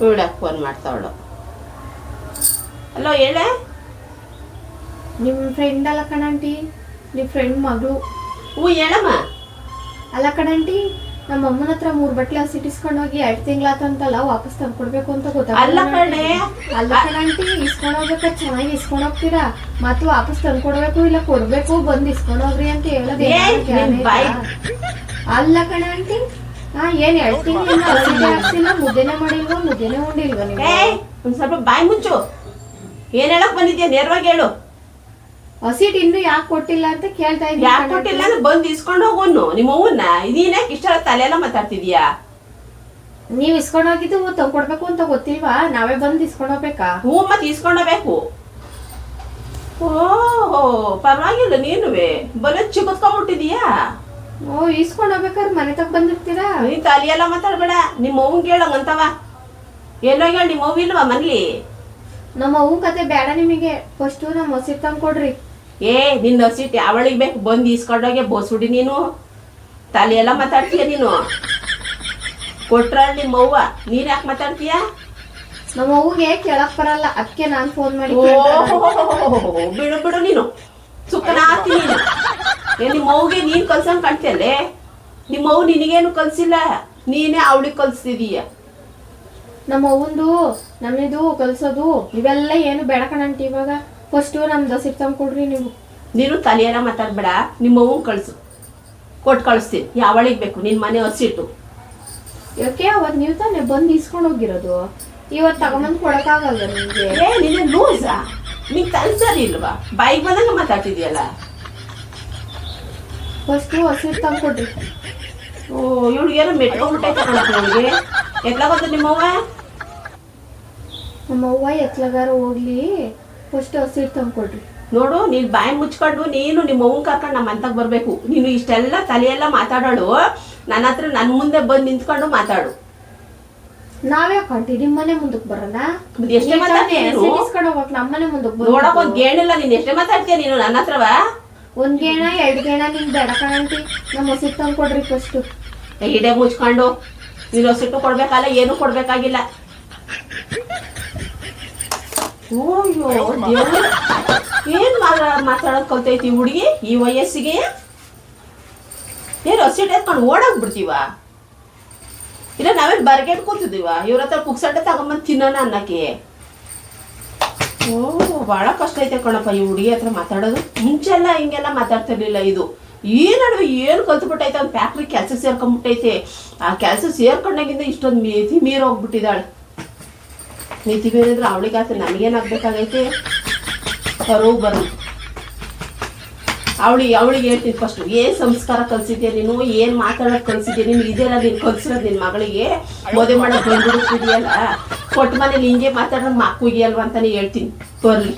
ಇವಳಕ್ಕೆ phone ಮಾಡ್ತಾವಳು. Hello ಹೇಳೆ. ನಿಮ್ಮ friend ಅಲ್ಲ ಕಣಂಟಿ, ನಿಮ್ಮ ಫ್ರೆಂಡ್ ಮಗಳು. ಹ್ಞೂ ಹೇಳಮ್ಮ. ಅಲ್ಲ ಕಣಂಟಿ, ನಮ್ಮ ಅಮ್ಮನ ಹತ್ರ 3 ಬಟ್ಲೆ ಹಸಿಟ್ಟಿಸ್ಕೊಂಡು ಹೋಗಿ 2 ತಿಂಗಳಾತಂತಲ್ಲ, ವಾಪಸ್ ತಂದ್ಕೊಡ್ಬೇಕು ಅಂತ ಅಲ್ಲ ಕಣೆ. ಅಲ್ಲ ಕಣಂಟಿ, ಇಸ್ಕೊಂಡು ಹೋಗ್ಬೇಕಾದ್ರೆ ಚೆನ್ನಾಗಿ ಇಸ್ಕೊಂಡು ಹೋಗ್ತೀರಾ, ಮತ್ತೆ ವಾಪಸ್ ತಂದ್ಕೊಡ್ಬೇಕು ಇಲ್ಲ ಕೊಡ್ಬೇಕು, ಬಂದು ಇಸ್ಕೊಂಡು ಹೋಗ್ರಿ ಅಂತ ಹೇಳೋದು. ಅಲ್ಲ ಕಣಂಟಿ, ಏನ್ 2 ತಿಂಗಳಿಂದ ಹಸಿಟ್ಟೆ ಹಾಕ್ಸಿಲ್ಲ, ಮುದ್ದೆನೆ ಮಾಡಿಲ್ವಾ, ಮುದ್ದೆನೆ ಉಂಡಿಲ್ವಾ ನೀವು? ಒಂದ್ ಸ್ವಲ್ಪ ಬಾಯಿ ಮುಚ್ಚು. ಏನ್ ಹೇಳಕ್ ಬಂದಿದ್ಯಾ ನೇರವಾಗಿ ಹೇಳು. ಹಸಿಟ್ ಇನ್ನು ಯಾಕೆ ಕೊಟ್ಟಿಲ್ಲ ಅಂತ ಕೇಳ್ತಾ ಇದ್ದೀನಿ. ಯಾಕೆ ಕೊಟ್ಟಿಲ್ಲ ಅಂದ್ರೆ ಬಂದು ಇಸ್ಕೊಂಡು ಹೋಗೋನು ನಿಮ್ಮ ಅವ್ವನ್ನ. ಇದೀನಕ್ಕೆ ಇಷ್ಟ ತಲೆ ಎಲ್ಲ ಮಾತಾಡ್ತಿದ್ಯಾ? ನೀವ್ ಇಸ್ಕೊಂಡು ಹೋಗಿದ್ದು ತಂದ್ಕೊಡ್ಬೇಕು ಅಂತ ಗೊತ್ತಿಲ್ವಾ? ನಾವೇ ಬಂದು ಇಸ್ಕೊಂಡು ಹೋಗ್ಬೇಕಾ? ಹ್ಞೂ ಮತ್ತೆ ಇಸ್ಕೊಂಡೋಗ್ಬೇಕು. ಓಹೋ ಪರವಾಗಿಲ್ಲ, ನೀನುವೆ ಬಲೆ ಚಿಕ್ಕತ್ಕೊಂಡ್ಬಿಟ್ಟಿದೀಯಾ. ಇಸ್ಕೊಂಡು ಹೋಗ್ಬೇಕಾದ್ರೆ ಮನೆ ತಗ ಬಂದಿರ್ತೀರಾ? ನೀನ್ ತಲೆ ಎಲ್ಲ ಮಾತಾಡ್ಬೇಡ. ನಿಮ್ಮ ಅವ್ವಂಗೆ ಹೇಳಂಗಂತವ. ಎಲ್ಲೋ ಹೇಳ, ನಿಮ್ಮ ಅವ್ವ ಇಲ್ವಾ ಮನ್ಲಿ? ನಮ್ಮ ಅವ್ವ ಕತೆ ಬೇಡ ನಿಮಗೆ. ಫಸ್ಟ್ ನಮ್ಮ ಹಸಿಟ್ ತಂದ್ಕೊಡ್ರಿ. ನಿನ್ನ ಹಸಿಟ್ಟು ಅವಳಿಗೆ ಬೇಕು, ಬಂದು ಇಸ್ಕೊಂಡೋಗೆ ಬೋಸುಡಿ. ನೀನು ತಲೆ ಎಲ್ಲ ಮಾತಾಡ್ತೀಯ. ನೀನು ಕೊಟ್ರ ನಿಮ್ಮ ಅವ್ವ, ನೀನ್ ಯಾಕೆ ಮಾತಾಡ್ತೀಯ? ನಮ್ಮ ಅವ್ಗೆ ಕೇಳಕ್ ಬರಲ್ಲ, ಅದಕ್ಕೆ ನಾನ್ ಫೋನ್ ಮಾಡಿ. ಬಿಡು ಬಿಡು, ನೀನು ಸುಖನ ಆತಿ. ನೀನು ನಿಮ್ಮ ಅವ್ಗೆ ನೀನ್ ಕಲ್ಸಂಗ್ ಕಾಣ್ತಿಯಲ್ಲೇ. ನಿಮ್ಮ ಅವ್ವ ನಿನಗೇನು ಕಲ್ಸಿಲ್ಲ, ನೀನೇ ಅವಳಿಗೆ ಕಲ್ಸ್ತಿದೀಯ. ನಮ್ಮ ಅವ್ವಂದು ನಮ್ಮಿದು ಕಲ್ಸೋದು ಇವೆಲ್ಲ ಏನು ಬೇಡ ಕಣಂಟಿ. ಇವಾಗ ಫಸ್ಟ್ ನಮ್ದು ಹಸಿಟ್ ತಂದ್ಕೊಡ್ರಿ. ನೀನು ತಲೆಯೆಲ್ಲ ಮಾತಾಡ್ಬೇಡ. ನಿಮ್ಮ ಅವ್ವನ್ ಕಳ್ಸು, ಕೊಟ್ಟು ಕಳಿಸ್ತೀನಿ. ಯಾವಳಿಗೆ ಬೇಕು ನಿನ್ ಮನೆ ಹಸಿಟ್ಟು? ಯಾಕೆ ಅವತ್ ನೀವು ತಾನೇ ಬಂದು ಇಸ್ಕೊಂಡು ಹೋಗಿರೋದು, ಇವತ್ತು ತಗೊಂಬಂದು ಕೊಡಕ್ಕಾಗಲ್ಲ ನಿಮ್ಗೆ? ನೀನು ಲೂಸಾ? ನಿಂಗೆ ತಲೆ ಸರಿ ಇಲ್ವಾ? ಬಾಯಿಗೆ ಬಂದಂಗ ಮಾತಾಡ್ತಿದ್ಯಲ್ಲ. ಫಸ್ಟ್ ಹಸಿಟ್ ತಂದ್ಕೊಡ್ರಿ. ಇವಳಿಗೇನೋ ಮೆಟ್ಕೊಂಡ್ಬಿಟ್ಟೈತೆ ಕಣಕ್ಕೆ. ಇವಳಿಗೆ ಎತ್ಲಾಗೋದು ನಿಮ್ಮವ್ವ? ನಮ್ಮವ್ವ ಎತ್ಲಗಾರ ಹೋಗ್ಲಿ, ಫಸ್ಟ್ ಹಸಿಟ್ ತಂದ್ಕೊಡ್ರಿ. ನೋಡು, ನೀನ್ ಬಾಯಿ ಮುಚ್ಕೊಂಡು ನೀನು ನಿಮ್ಮ ಅವ್ವನ್ ಕರ್ಕೊಂಡು ನಮ್ಮ ಅಂತಕ್ ಬರ್ಬೇಕು. ನೀನು ಇಷ್ಟೆಲ್ಲ ತಲೆಯೆಲ್ಲ ಮಾತಾಡೋಳು ನನ್ನ ಹತ್ರ ನನ್ ಮುಂದೆ ಬಂದು ನಿಂತ್ಕೊಂಡು ಮಾತಾಡು. ನಾವೇ ಕಂಟಿ ನಿಮ್ ಮನೆ ಮುಂದಕ್ ಬರೋಣ? ಎಷ್ಟೇ ಮಾತಾಡ್ತೀಯ? ನಮ್ಮನೆ ಮುಂದಕ್ ನೋಡಕ್ ಒಂದ್ ಗೇಣಿಲ್ಲ. ನೀನ್ ಎಷ್ಟೇ ಮಾತಾಡ್ತೀಯ ನೀನು ನನ್ನ ಹತ್ರವ? 1 ಗೇಣ 2 ಗೇಣ ನಿಮ್ ಬೇಡ ಕಣಂಟಿ. ನಮ್ಮ ಹಸಿಟ್ ತಂದ್ಕೊಡ್ರಿ ಫಸ್ಟ್. ಇಡೆ ಮುಚ್ಕೊಂಡು ನೀನು ಹಸಿಟ್ಟು ಕೊಡ್ಬೇಕಲ್ಲ, ಏನು ಕೊಡ್ಬೇಕಾಗಿಲ್ಲ. ಏನ್ ಮಾತಾಡೋದ್ ಕಲ್ತೈತಿ ಹುಡುಗಿ ಈ ವಯಸ್ಸಿಗೆ? ಏನು ಹಸಿಟ್ಟು ಎತ್ಕೊಂಡು ಓಡಾಗ್ಬಿಡ್ತೀವ? ಇಲ್ಲ ನಾವೇನ್ ಬರ್ಗೆಟ್ ಕೂತಿದೀವ ಇವ್ರ ಹತ್ರ ಪುಕ್ಸಟ್ಟೆ ತಗೊಂಬಂದ್ ತಿನ್ನೋಣ ಅನ್ನಕ್ಕೆ? ಬಹಳ ಕಷ್ಟ ಐತೆ ಕಣಪ್ಪ ಈ ಹುಡುಗಿ ಹತ್ರ ಮಾತಾಡೋದು. ಮುಂಚೆಲ್ಲ ಹಿಂಗೆಲ್ಲ ಮಾತಾಡ್ತಿರ್ಲಿಲ್ಲ. ಇದು ಈ ನಡುವೆ ಏನು ಕಲ್ತ್ಬಿಟ್ಟೈತೆ. ಅವ್ನ ಫ್ಯಾಕ್ಟ್ರಿ ಕೆಲಸ ಸೇರ್ಕೊಂಡ್ಬಿಟ್ಟೈತೆ. ಆ ಕೆಲಸ ಸೇರ್ಕೊಂಡಾಗಿಂದ ಇಷ್ಟೊಂದು ಮಿತಿ ಮೀರೋಗ್ಬಿಟ್ಟಿದ್ದಾಳೆ. ಮಿತಿ ಮೀರಿದ್ರೆ ಅವಳಿಗೆ ಆತ ನಮಗೇನಾಗ್ಬೇಕಾಗೈತೆ? ಬರು ಅವಳಿಗೆ ಹೇಳ್ತೀನಿ ಫಸ್ಟ್. ಏನ್ ಸಂಸ್ಕಾರ ಕಲ್ಸಿದ್ಯಾ ನೀನು? ಏನ್ ಮಾತಾಡೋದು ಕಲ್ಸಿದ್ಯಾ ನೀನು? ಇದೆಲ್ಲ ನೀನು ಕಲ್ಸಿರೋದು ನಿನ್ ಮಗಳಿಗೆ ಮದುವೆ ಮಾಡೋದು ಬಂದ್ಬಿಡ್ತಿದ್ಯಲ್ಲ. ಕೊಟ್ಟ ಮನೇಲಿ ಹಿಂಗೆ ಮಾತಾಡೋದು ಮಕ್ಕಳಿಗೆ ಅಲ್ವಾ ಅಂತಾನೆ ಹೇಳ್ತೀನಿ. ಬರ್ಲಿ.